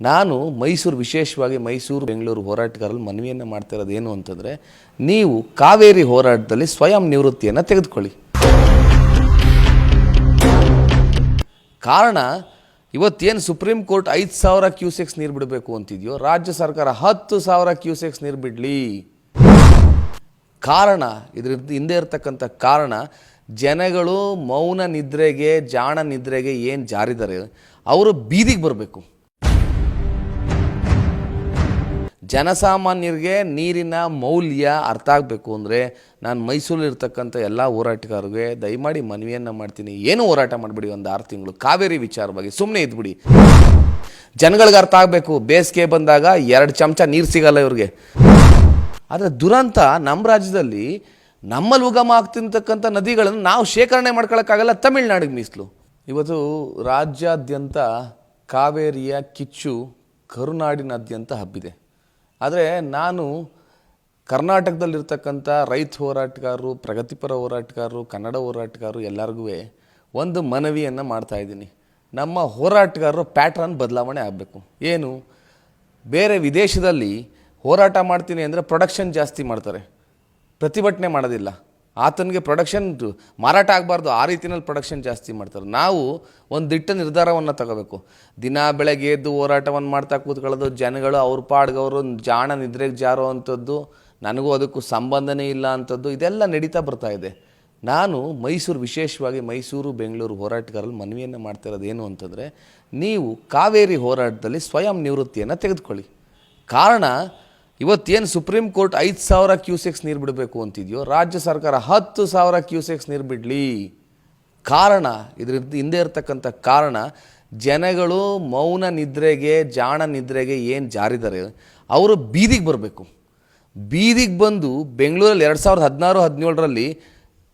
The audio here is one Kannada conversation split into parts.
ನಾನು ಮೈಸೂರು ವಿಶೇಷವಾಗಿ ಮೈಸೂರು ಬೆಂಗಳೂರು ಹೋರಾಟಗಾರರಲ್ಲಿ ಮನವಿಯನ್ನು ಮಾಡ್ತಾ ಇರೋದು ಏನು ಅಂತಂದರೆ, ನೀವು ಕಾವೇರಿ ಹೋರಾಟದಲ್ಲಿ ಸ್ವಯಂ ನಿವೃತ್ತಿಯನ್ನು ತೆಗೆದುಕೊಳ್ಳಿ. ಕಾರಣ ಇವತ್ತೇನು ಸುಪ್ರೀಂ ಕೋರ್ಟ್ 5,000 ಕ್ಯೂಸೆಕ್ಸ್ ನೀರು ಬಿಡಬೇಕು ಅಂತಿದೆಯೋ, ರಾಜ್ಯ ಸರ್ಕಾರ 10,000 ಕ್ಯೂಸೆಕ್ಸ್ ನೀರು ಬಿಡಲಿ. ಕಾರಣ ಇದ್ರ ಹಿಂದೆ ಇರತಕ್ಕಂಥ ಕಾರಣ, ಜನಗಳು ಮೌನ ನಿದ್ರೆಗೆ ಜಾಣ ನಿದ್ರೆಗೆ ಏನು ಜಾರಿದ್ದಾರೆ ಅವರು ಬೀದಿಗೆ ಬರಬೇಕು. ಜನಸಾಮಾನ್ಯರಿಗೆ ನೀರಿನ ಮೌಲ್ಯ ಅರ್ಥ ಆಗಬೇಕು ಅಂದರೆ ನಾನು ಮೈಸೂರಲ್ಲಿರ್ತಕ್ಕಂಥ ಎಲ್ಲ ಹೋರಾಟಗಾರರಿಗೆ ದಯಮಾಡಿ ಮನವಿಯನ್ನು ಮಾಡ್ತೀನಿ, ಏನು ಹೋರಾಟ ಮಾಡಿಬಿಡಿ, ಒಂದು 6 ತಿಂಗಳು ಕಾವೇರಿ ವಿಚಾರವಾಗಿ ಸುಮ್ಮನೆ ಇದ್ಬಿಡಿ. ಜನಗಳಿಗೆ ಅರ್ಥ ಆಗಬೇಕು, ಬೇಸಿಗೆ ಬಂದಾಗ 2 ಚಮಚ ನೀರು ಸಿಗಲ್ಲ ಇವ್ರಿಗೆ. ಆದರೆ ದುರಂತ ನಮ್ಮ ರಾಜ್ಯದಲ್ಲಿ ನಮ್ಮಲ್ಲಿ ಉಗಮ ಆಗ್ತಿರ್ತಕ್ಕಂಥ ನದಿಗಳನ್ನು ನಾವು ಶೇಖರಣೆ ಮಾಡ್ಕೊಳ್ಳೋಕ್ಕಾಗಲ್ಲ, ತಮಿಳ್ನಾಡಿಗೆ ಮೀಸಲು. ಇವತ್ತು ರಾಜ್ಯಾದ್ಯಂತ ಕಾವೇರಿಯ ಕಿಚ್ಚು ಕರುನಾಡಿನಾದ್ಯಂತ ಹಬ್ಬಿದೆ. ಆದರೆ ನಾನು ಕರ್ನಾಟಕದಲ್ಲಿರ್ತಕ್ಕಂಥ ರೈತ ಹೋರಾಟಗಾರರು, ಪ್ರಗತಿಪರ ಹೋರಾಟಗಾರರು, ಕನ್ನಡ ಹೋರಾಟಗಾರರು ಎಲ್ಲರಿಗೂ ಒಂದು ಮನವಿಯನ್ನು ಮಾಡ್ತಾಯಿದ್ದೀನಿ. ನಮ್ಮ ಹೋರಾಟಗಾರರು ಪ್ಯಾಟ್ರನ್ ಬದಲಾವಣೆ ಆಗಬೇಕು. ಏನು, ಬೇರೆ ವಿದೇಶದಲ್ಲಿ ಹೋರಾಟ ಮಾಡ್ತೀನಿ ಅಂದರೆ ಪ್ರೊಡಕ್ಷನ್ ಜಾಸ್ತಿ ಮಾಡ್ತಾರೆ, ಪ್ರತಿಭಟನೆ ಮಾಡೋದಿಲ್ಲ. ಆತನಿಗೆ ಪ್ರೊಡಕ್ಷನ್ ಮಾರಾಟ ಆಗಬಾರ್ದು, ಆ ರೀತಿಯಲ್ಲಿ ಪ್ರೊಡಕ್ಷನ್ ಜಾಸ್ತಿ ಮಾಡ್ತಾರೆ. ನಾವು ಒಂದು ದಿಟ್ಟ ನಿರ್ಧಾರವನ್ನು ತಗೋಬೇಕು. ದಿನ ಬೆಳಗ್ಗೆ ಎದ್ದು ಹೋರಾಟವನ್ನು ಮಾಡ್ತಾ ಕೂತ್ಕೊಳ್ಳೋದು, ಜನಗಳು ಅವ್ರ ಪಾಡ್ಗವರು ಜಾಣ ನಿದ್ರೆಗೆ ಜಾರೋ ಅಂಥದ್ದು, ನನಗೂ ಅದಕ್ಕೂ ಸಂಬಂಧನೇ ಇಲ್ಲ ಅಂಥದ್ದು, ಇದೆಲ್ಲ ನಡೀತಾ ಬರ್ತಾ ಇದೆ. ನಾನು ಮೈಸೂರು ವಿಶೇಷವಾಗಿ ಮೈಸೂರು ಬೆಂಗಳೂರು ಹೋರಾಟಗಾರರಲ್ಲಿ ಮನವಿಯನ್ನು ಮಾಡ್ತಾ ಇರೋದು ಏನು ಅಂತಂದರೆ, ನೀವು ಕಾವೇರಿ ಹೋರಾಟದಲ್ಲಿ ಸ್ವಯಂ ನಿವೃತ್ತಿಯನ್ನು ತೆಗೆದುಕೊಳ್ಳಿ. ಕಾರಣ ಇವತ್ತೇನು ಸುಪ್ರೀಂ ಕೋರ್ಟ್ 5,000 ಕ್ಯೂಸೆಕ್ಸ್ ನೀರು ಬಿಡಬೇಕು ಅಂತಿದೆಯೋ, ರಾಜ್ಯ ಸರ್ಕಾರ 10,000 ಕ್ಯೂಸೆಕ್ಸ್ ನೀರು ಬಿಡಲಿ. ಕಾರಣ ಇದ್ರ ಹಿಂದೆ ಇರತಕ್ಕಂಥ ಕಾರಣ, ಜನಗಳು ಮೌನ ನಿದ್ರೆಗೆ ಜಾಣ ನಿದ್ರೆಗೆ ಏನು ಜಾರಿದ್ದಾರೆ ಅವರು ಬೀದಿಗೆ ಬರಬೇಕು. ಬೀದಿಗೆ ಬಂದು ಬೆಂಗಳೂರಲ್ಲಿ 2016-17ರಲ್ಲಿ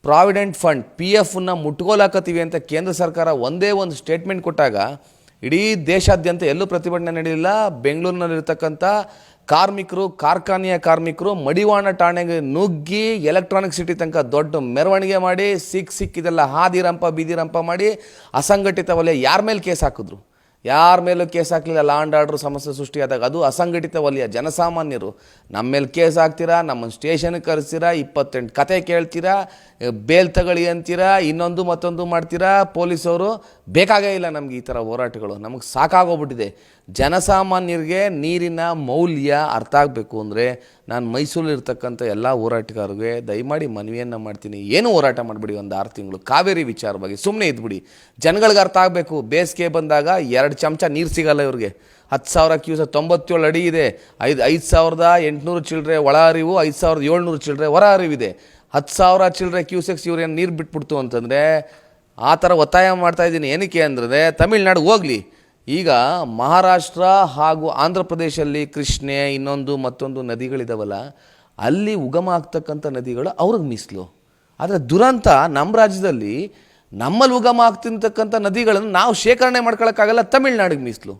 ಪ್ರಾವಿಡೆಂಟ್ ಫಂಡ್ PFನ ಮುಟ್ಕೋಲಾಕತ್ತೀವಿ ಅಂತ ಕೇಂದ್ರ ಸರ್ಕಾರ ಒಂದೇ ಒಂದು ಸ್ಟೇಟ್ಮೆಂಟ್ ಕೊಟ್ಟಾಗ ಇಡೀ ದೇಶಾದ್ಯಂತ ಎಲ್ಲೂ ಪ್ರತಿಭಟನೆ ನಡೆಯಲಿಲ್ಲ. ಬೆಂಗಳೂರಿನಲ್ಲಿರ್ತಕ್ಕಂಥ ಕಾರ್ಮಿಕರು, ಕಾರ್ಖಾನೆಯ ಕಾರ್ಮಿಕರು ಮಡಿವಾಣ ಠಾಣೆಗೆ ನುಗ್ಗಿ ಎಲೆಕ್ಟ್ರಾನಿಕ್ ಸಿಟಿ ತನಕ ದೊಡ್ಡ ಮೆರವಣಿಗೆ ಮಾಡಿ ಸಿಕ್ಕಿದೆಲ್ಲ ಹಾದಿರಂಪ ಬೀದಿರಂಪ ಮಾಡಿ ಅಸಂಘಟಿತ ವಲಯ ಯಾರ ಮೇಲೆ ಕೇಸ್ ಹಾಕಿದ್ರು, ಯಾರ ಮೇಲೂ ಕೇಸ್ ಹಾಕಲಿಲ್ಲ. ಲಾ ಆ್ಯಂಡ್ ಆರ್ಡ್ರ್ ಸಮಸ್ಯೆ ಸೃಷ್ಟಿಯಾದಾಗ ಅದು ಅಸಂಘಟಿತ ವಲಯ ಜನಸಾಮಾನ್ಯರು ನಮ್ಮ ಮೇಲೆ ಕೇಸ್ ಹಾಕ್ತೀರಾ, ನಮ್ಮನ್ನು ಸ್ಟೇಷನ್ಗೆ ಕರೆಸ್ತೀರಾ, 28 ಕತೆ ಕೇಳ್ತೀರಾ, ಬೇಲ್ ತಗೊಳ್ಳಿ ಅಂತೀರಾ, ಇನ್ನೊಂದು ಮತ್ತೊಂದು ಮಾಡ್ತೀರಾ. ಪೊಲೀಸವರು ಬೇಕಾಗೇ ಇಲ್ಲ ನಮಗೆ ಈ ಥರ ಹೋರಾಟಗಳು, ನಮಗೆ ಸಾಕಾಗೋಗ್ಬಿಟ್ಟಿದೆ. ಜನಸಾಮಾನ್ಯರಿಗೆ ನೀರಿನ ಮೌಲ್ಯ ಅರ್ಥ ಆಗಬೇಕು ಅಂದರೆ ನಾನು ಮೈಸೂರಲ್ಲಿರ್ತಕ್ಕಂಥ ಎಲ್ಲ ಹೋರಾಟಗಾರರಿಗೆ ದಯಮಾಡಿ ಮನವಿಯನ್ನು ಮಾಡ್ತೀನಿ, ಏನು ಹೋರಾಟ ಮಾಡಿಬಿಡಿ, ಒಂದು 6 ತಿಂಗಳು ಕಾವೇರಿ ವಿಚಾರವಾಗಿ ಸುಮ್ಮನೆ ಇದ್ಬಿಡಿ. ಜನಗಳಿಗೆ ಅರ್ಥ ಆಗಬೇಕು, ಬೇಸಿಗೆ ಬಂದಾಗ 2 ಚಮಚ ನೀರು ಸಿಗಲ್ಲ ಇವ್ರಿಗೆ. 10,000 ಕ್ಯೂಸೆಕ್ 97 ಅಡಿ ಇದೆ, 5,800 ಚಿಲ್ಲರೆ ಒಳ ಹರಿವು, 5,700 ಚಿಲ್ಲರೆ ಹೊರ ಹರಿವಿದೆ. 10,000 ಚಿಲ್ಲರೆ ಕ್ಯೂಸೆಕ್ಸ್ ಇವ್ರೇನು ನೀರು ಬಿಟ್ಬಿಡ್ತು ಅಂತಂದರೆ ಆ ಥರ ಒತ್ತಾಯ ಮಾಡ್ತಾಯಿದ್ದೀನಿ. ಏನಕ್ಕೆ ಅಂದರೆ ತಮಿಳ್ನಾಡು ಹೋಗಲಿ. ಈಗ ಮಹಾರಾಷ್ಟ್ರ ಹಾಗೂ ಆಂಧ್ರ ಪ್ರದೇಶಲ್ಲಿ ಕೃಷ್ಣೆ ಇನ್ನೊಂದು ಮತ್ತೊಂದು ನದಿಗಳಿದಾವಲ್ಲ, ಅಲ್ಲಿ ಉಗಮ ಆಗ್ತಕ್ಕಂಥ ನದಿಗಳು ಅವ್ರಿಗೆ ಮೀಸಲು. ಆದರೆ ದುರಂತ ನಮ್ಮ ರಾಜ್ಯದಲ್ಲಿ ನಮ್ಮಲ್ಲಿ ಉಗಮ ಆಗ್ತಿರ್ತಕ್ಕಂಥ ನದಿಗಳನ್ನು ನಾವು ಶೇಖರಣೆ ಮಾಡ್ಕೊಳ್ಳೋಕ್ಕಾಗಲ್ಲ, ತಮಿಳ್ನಾಡಿಗೆ ಮೀಸಲು.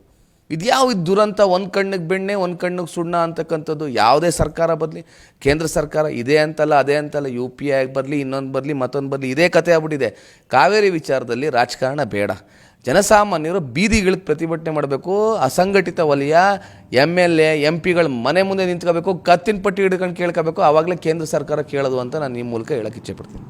ಇದ್ಯಾವ ಇದು ದುರಂತ? ಒಂದು ಕಣ್ಣಿಗೆ ಬೆಣ್ಣೆ ಒಂದು ಕಣ್ಣಿಗೆ ಸುಣ್ಣ ಅಂತಕ್ಕಂಥದ್ದು. ಯಾವುದೇ ಸರ್ಕಾರ ಬರಲಿ, ಕೇಂದ್ರ ಸರ್ಕಾರ ಇದೇ ಅಂತಲ್ಲ ಅದೇ ಅಂತಲ್ಲ, UPI ಬರಲಿ, ಇನ್ನೊಂದು ಬರಲಿ, ಮತ್ತೊಂದು ಬರಲಿ, ಇದೇ ಕತೆ ಆಗ್ಬಿಟ್ಟಿದೆ. ಕಾವೇರಿ ವಿಚಾರದಲ್ಲಿ ರಾಜಕಾರಣ ಬೇಡ. ಜನಸಾಮಾನ್ಯರು ಬೀದಿಗಳಿಗೆ ಪ್ರತಿಭಟನೆ ಮಾಡಬೇಕು. ಅಸಂಘಟಿತ ವಲಯ MLA MP ಗಳು ಮನೆ ಮುಂದೆ ನಿಂತ್ಕೋಬೇಕು, ಕತ್ತಿನ ಪಟ್ಟಿ ಹಿಡ್ಕೊಂಡು ಕೇಳ್ಕೋಬೇಕು. ಆವಾಗಲೇ ಕೇಂದ್ರ ಸರ್ಕಾರ ಕೇಳೋದು ಅಂತ ನಾನು ಈ ಮೂಲಕ ಹೇಳೋಕ್ಕೆ ಇಚ್ಛೆಪಡ್ತೀನಿ.